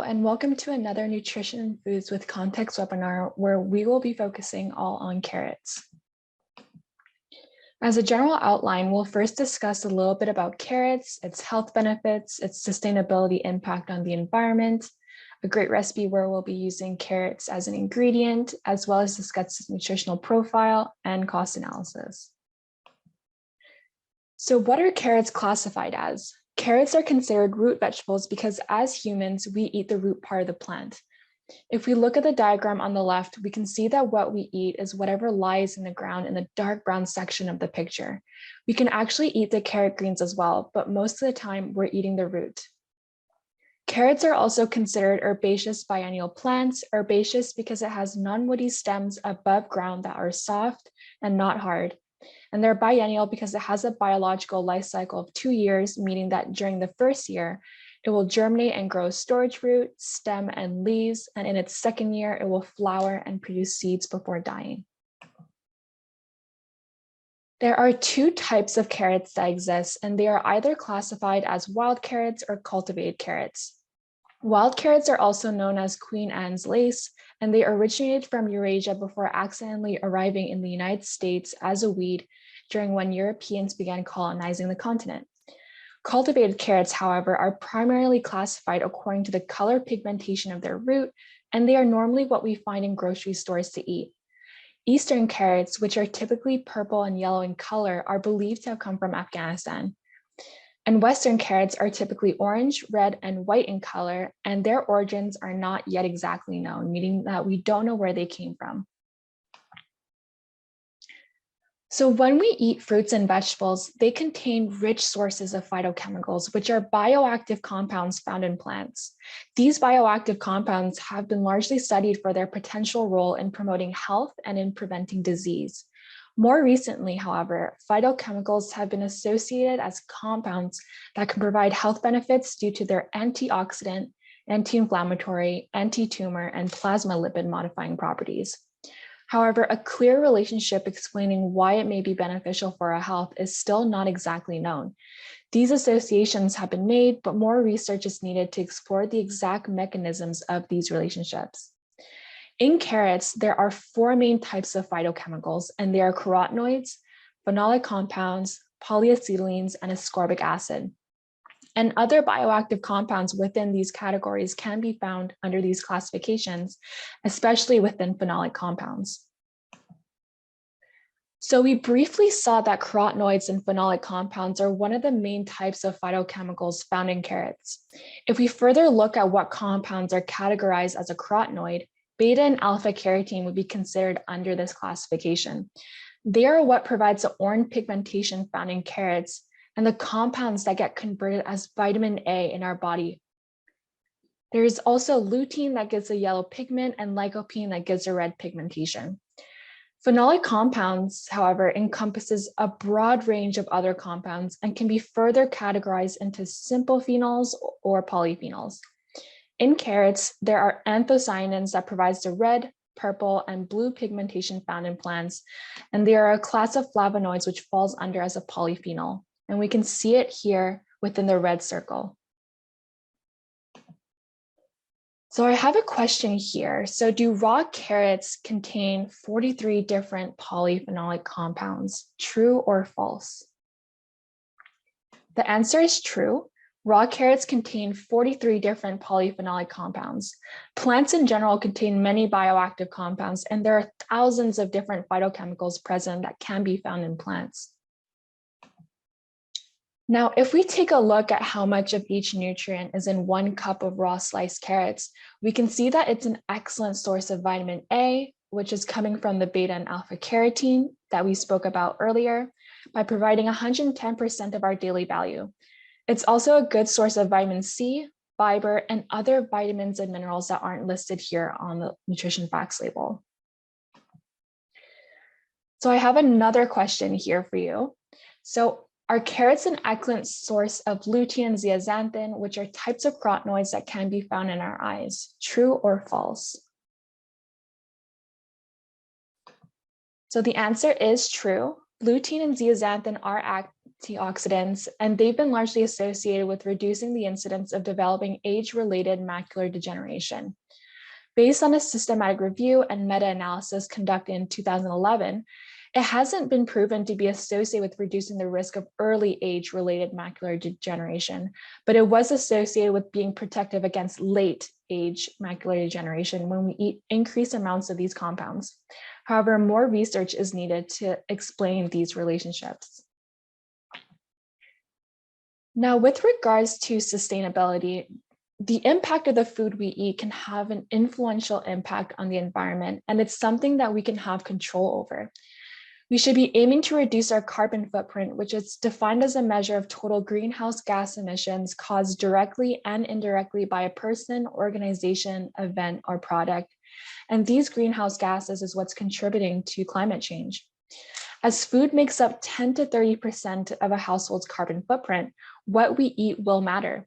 and welcome to another Nutrition and Foods with Context webinar where we will be focusing all on carrots. As a general outline, we'll first discuss a little bit about carrots, its health benefits, its sustainability impact on the environment, a great recipe where we'll be using carrots as an ingredient, as well as discuss its nutritional profile and cost analysis. So what are carrots classified as? Carrots are considered root vegetables because as humans, we eat the root part of the plant. If we look at the diagram on the left, we can see that what we eat is whatever lies in the ground in the dark brown section of the picture. We can actually eat the carrot greens as well, but most of the time we're eating the root. Carrots are also considered herbaceous biennial plants, herbaceous because it has non-woody stems above ground that are soft and not hard. And they're biennial because it has a biological life cycle of 2 years, meaning that during the first year, it will germinate and grow storage root, stem, and leaves. And in its second year, it will flower and produce seeds before dying. There are 2 types of carrots that exist, and they are either classified as wild carrots or cultivated carrots. Wild carrots are also known as Queen Anne's lace, and they originated from Eurasia before accidentally arriving in the United States as a weed during when Europeans began colonizing the continent. Cultivated carrots, however, are primarily classified according to the color pigmentation of their root, and they are normally what we find in grocery stores to eat. Eastern carrots, which are typically purple and yellow in color, are believed to have come from Afghanistan. And Western carrots are typically orange, red, and white in color, and their origins are not yet exactly known, meaning that we don't know where they came from. So when we eat fruits and vegetables, they contain rich sources of phytochemicals, which are bioactive compounds found in plants. These bioactive compounds have been largely studied for their potential role in promoting health and in preventing disease. More recently, however, phytochemicals have been associated as compounds that can provide health benefits due to their antioxidant, anti-inflammatory, anti-tumor, and plasma lipid modifying properties. However, a clear relationship explaining why it may be beneficial for our health is still not exactly known. These associations have been made, but more research is needed to explore the exact mechanisms of these relationships. In carrots, there are 4 main types of phytochemicals, and they are carotenoids, phenolic compounds, polyacetylenes, and ascorbic acid. And other bioactive compounds within these categories can be found under these classifications, especially within phenolic compounds. So we briefly saw that carotenoids and phenolic compounds are one of the main types of phytochemicals found in carrots. If we further look at what compounds are categorized as a carotenoid, beta and alpha carotene would be considered under this classification. They are what provides the orange pigmentation found in carrots and the compounds that get converted as vitamin A in our body. There is also lutein that gives a yellow pigment and lycopene that gives a red pigmentation. Phenolic compounds, however, encompasses a broad range of other compounds and can be further categorized into simple phenols or polyphenols. In carrots, there are anthocyanins that provides the red, purple, and blue pigmentation found in plants, and they are a class of flavonoids which falls under as a polyphenol, and we can see it here within the red circle. So I have a question here. So do raw carrots contain 43 different polyphenolic compounds? True or false? The answer is true. Raw carrots contain 43 different polyphenolic compounds. Plants in general contain many bioactive compounds, and there are thousands of different phytochemicals present that can be found in plants. Now, if we take a look at how much of each nutrient is in 1 cup of raw sliced carrots, we can see that it's an excellent source of vitamin A, which is coming from the beta and alpha carotene that we spoke about earlier, by providing 110% of our daily value. It's also a good source of vitamin C, fiber, and other vitamins and minerals that aren't listed here on the nutrition facts label. So I have another question here for you. So are carrots an excellent source of lutein and zeaxanthin, which are types of carotenoids that can be found in our eyes? True or false? So the answer is true. Lutein and zeaxanthin are antioxidants, and they've been largely associated with reducing the incidence of developing age-related macular degeneration. Based on a systematic review and meta-analysis conducted in 2011, it hasn't been proven to be associated with reducing the risk of early age-related macular degeneration, but it was associated with being protective against late-age macular degeneration when we eat increased amounts of these compounds. However, more research is needed to explain these relationships. Now, with regards to sustainability, the impact of the food we eat can have an influential impact on the environment, and it's something that we can have control over. We should be aiming to reduce our carbon footprint, which is defined as a measure of total greenhouse gas emissions caused directly and indirectly by a person, organization, event, or product. And these greenhouse gases is what's contributing to climate change. As food makes up 10 to 30% of a household's carbon footprint, what we eat will matter.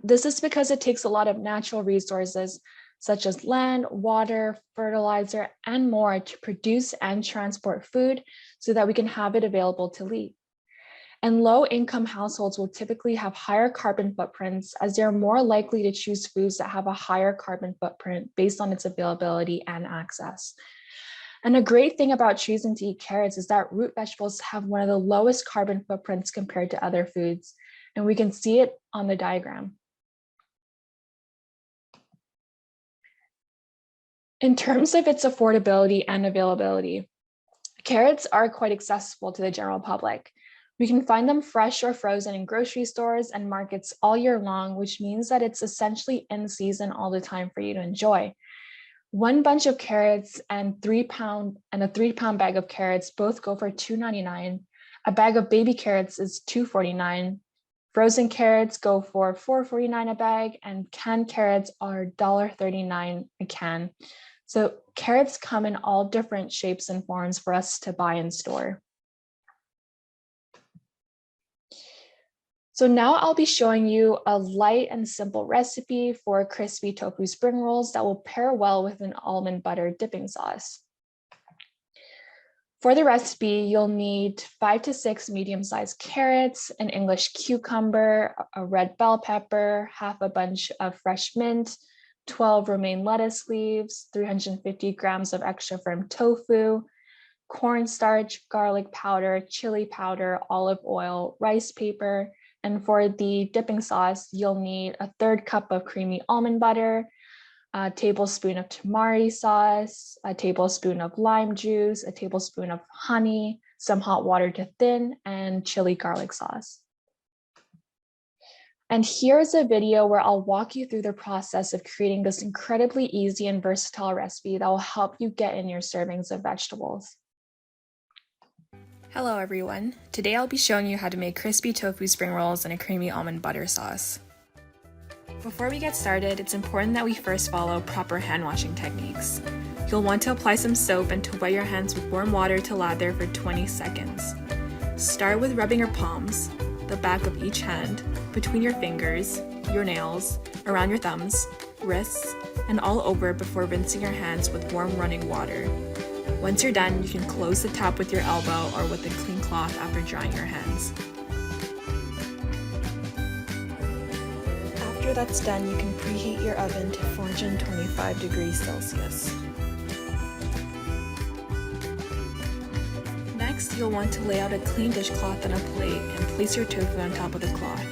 This is because it takes a lot of natural resources, such as land, water, fertilizer, and more to produce and transport food so that we can have it available to eat. And low-income households will typically have higher carbon footprints as they are more likely to choose foods that have a higher carbon footprint based on its availability and access. And a great thing about choosing to eat carrots is that root vegetables have one of the lowest carbon footprints compared to other foods, and we can see it on the diagram. In terms of its affordability and availability, carrots are quite accessible to the general public. We can find them fresh or frozen in grocery stores and markets all year long, which means that it's essentially in season all the time for you to enjoy. One bunch of carrots and a 3-pound bag of carrots both go for $2.99. A bag of baby carrots is $2.49. Frozen carrots go for $4.49 a bag, and canned carrots are $1.39 a can. So carrots come in all different shapes and forms for us to buy and store. So now I'll be showing you a light and simple recipe for crispy tofu spring rolls that will pair well with an almond butter dipping sauce. For the recipe, you'll need 5 to 6 medium-sized carrots, an English cucumber, a red bell pepper, half a bunch of fresh mint, 12 romaine lettuce leaves, 350 grams of extra firm tofu, cornstarch, garlic powder, chili powder, olive oil, rice paper. And for the dipping sauce, you'll need a 1/3 cup of creamy almond butter, a tablespoon of tamari sauce, a tablespoon of lime juice, a tablespoon of honey, some hot water to thin, and chili garlic sauce. And here's a video where I'll walk you through the process of creating this incredibly easy and versatile recipe that will help you get in your servings of vegetables. Hello everyone. Today I'll be showing you how to make crispy tofu spring rolls in a creamy almond butter sauce. Before we get started, it's important that we first follow proper hand washing techniques. You'll want to apply some soap and to wet your hands with warm water to lather for 20 seconds. Start with rubbing your palms, the back of each hand, between your fingers, your nails, around your thumbs, wrists, and all over before rinsing your hands with warm running water. Once you're done, you can close the tap with your elbow or with a clean cloth after drying your hands. After that's done, you can preheat your oven to 425 degrees Celsius. Next, you'll want to lay out a clean dishcloth on a plate and place your tofu on top of the cloth.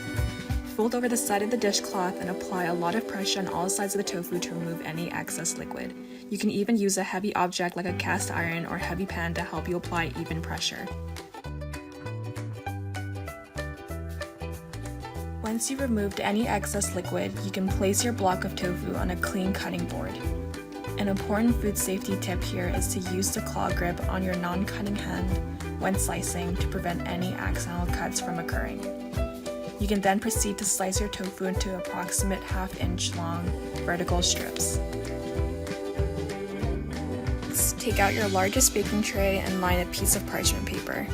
Fold over the side of the dishcloth and apply a lot of pressure on all sides of the tofu to remove any excess liquid. You can even use a heavy object like a cast iron or heavy pan to help you apply even pressure. Once you've removed any excess liquid, you can place your block of tofu on a clean cutting board. An important food safety tip here is to use the claw grip on your non-cutting hand when slicing to prevent any accidental cuts from occurring. You can then proceed to slice your tofu into approximate 1/2 inch long vertical strips. Next, take out your largest baking tray and line a piece of parchment paper.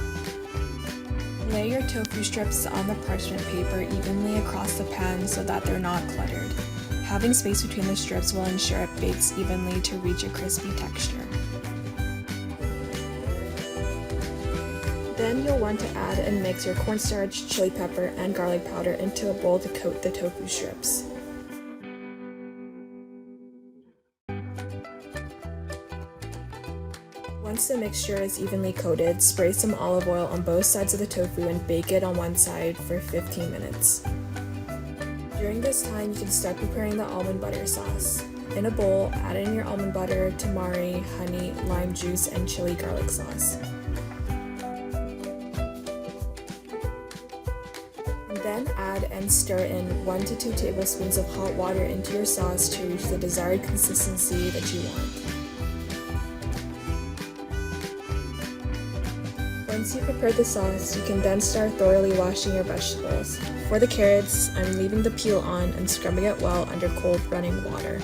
Lay your tofu strips on the parchment paper evenly across the pan so that they're not cluttered. Having space between the strips will ensure it bakes evenly to reach a crispy texture. Then Then you'll want to add and mix your cornstarch, chili pepper, and garlic powder into a bowl to coat the tofu strips. Once the mixture is evenly coated, spray some olive oil on both sides of the tofu and bake it on one side for 15 minutes. During this time, you can start preparing the almond butter sauce. In a bowl, add in your almond butter, tamari, honey, lime juice, and chili garlic sauce. Then add and stir in 1 to 2 tablespoons of hot water into your sauce to reach the desired consistency that you want. Once you've prepared the sauce, you can then start thoroughly washing your vegetables. For the carrots, I'm leaving the peel on and scrubbing it well under cold running water.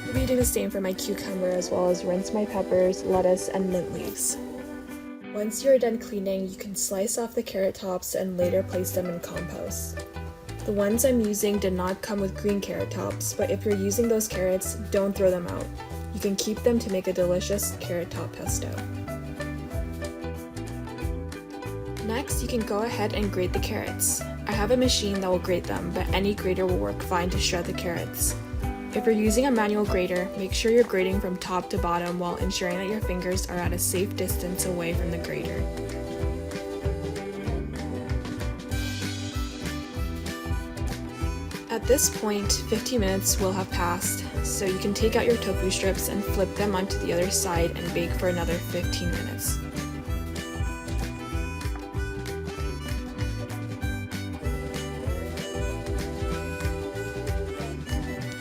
I'll be doing the same for my cucumber, as well as rinse my peppers, lettuce, and mint leaves. Once you're done cleaning, you can slice off the carrot tops and later place them in compost. The ones I'm using did not come with green carrot tops, but if you're using those carrots, don't throw them out. You can keep them to make a delicious carrot top pesto. Next, you can go ahead and grate the carrots. I have a machine that will grate them, but any grater will work fine to shred the carrots. If you're using a manual grater, make sure you're grating from top to bottom while ensuring that your fingers are at a safe distance away from the grater. At this point, 15 minutes will have passed, so you can take out your tofu strips and flip them onto the other side and bake for another 15 minutes.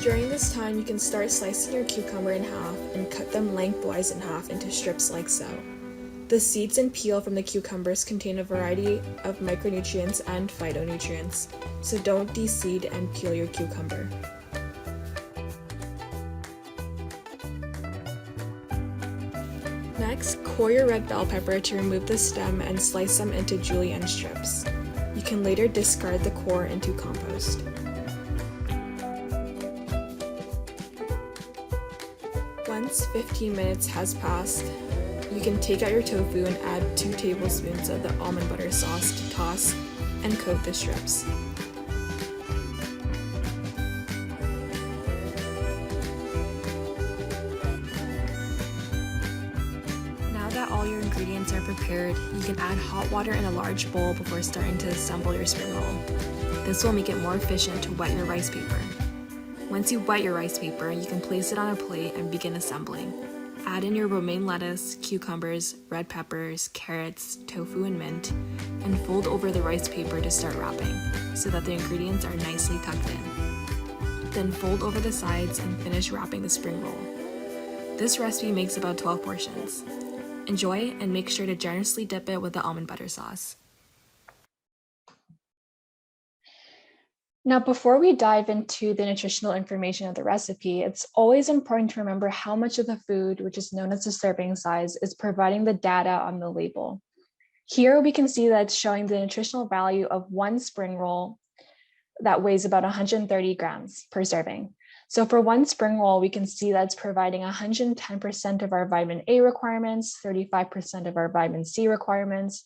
During this time, you can start slicing your cucumber in half and cut them lengthwise in half into strips like so. The seeds and peel from the cucumbers contain a variety of micronutrients and phytonutrients, so don't de-seed and peel your cucumber. Next, core your red bell pepper to remove the stem and slice them into julienne strips. You can later discard the core into compost. Once 15 minutes has passed, you can take out your tofu and add 2 tablespoons of the almond butter sauce to toss and coat the strips. Now that all your ingredients are prepared, you can add hot water in a large bowl before starting to assemble your spring roll. This will make it more efficient to wet your rice paper. Once you wet your rice paper, you can place it on a plate and begin assembling. Add in your romaine lettuce, cucumbers, red peppers, carrots, tofu, and mint, and fold over the rice paper to start wrapping, so that the ingredients are nicely tucked in. Then fold over the sides and finish wrapping the spring roll. This recipe makes about 12 portions. Enjoy, and make sure to generously dip it with the almond butter sauce. Now, before we dive into the nutritional information of the recipe, it's always important to remember how much of the food, which is known as the serving size, is providing the data on the label. Here we can see that it's showing the nutritional value of one spring roll that weighs about 130 grams per serving. So for one spring roll, we can see that it's providing 110% of our vitamin A requirements, 35% of our vitamin C requirements,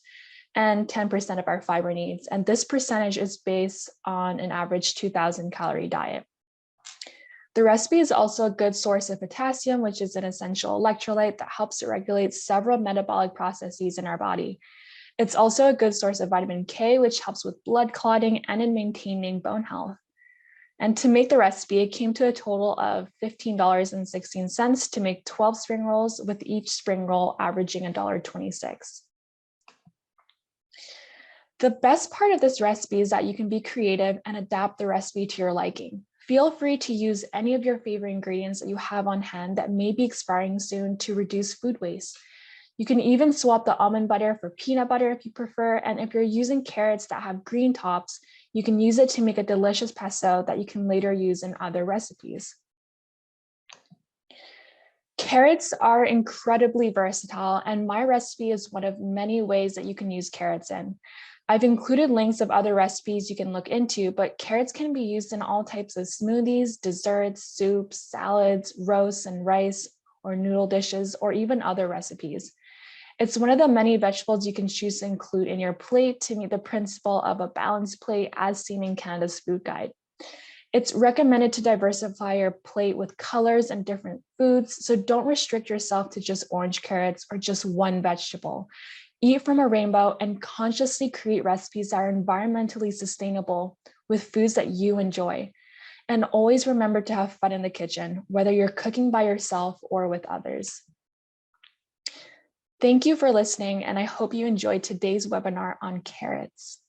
and 10% of our fiber needs. And this percentage is based on an average 2,000 calorie diet. The recipe is also a good source of potassium, which is an essential electrolyte that helps to regulate several metabolic processes in our body. It's also a good source of vitamin K, which helps with blood clotting and in maintaining bone health. And to make the recipe, it came to a total of $15.16 to make 12 spring rolls, with each spring roll averaging $1.26. The best part of this recipe is that you can be creative and adapt the recipe to your liking. Feel free to use any of your favorite ingredients that you have on hand that may be expiring soon to reduce food waste. You can even swap the almond butter for peanut butter if you prefer, and if you're using carrots that have green tops, you can use it to make a delicious pesto that you can later use in other recipes. Carrots are incredibly versatile, and my recipe is one of many ways that you can use carrots in. I've included links of other recipes you can look into, but carrots can be used in all types of smoothies, desserts, soups, salads, roasts, and rice, or noodle dishes, or even other recipes. It's one of the many vegetables you can choose to include in your plate to meet the principle of a balanced plate as seen in Canada's food guide. It's recommended to diversify your plate with colors and different foods, so don't restrict yourself to just orange carrots or just one vegetable. Eat from a rainbow and consciously create recipes that are environmentally sustainable with foods that you enjoy. And always remember to have fun in the kitchen, whether you're cooking by yourself or with others. Thank you for listening, and I hope you enjoyed today's webinar on carrots.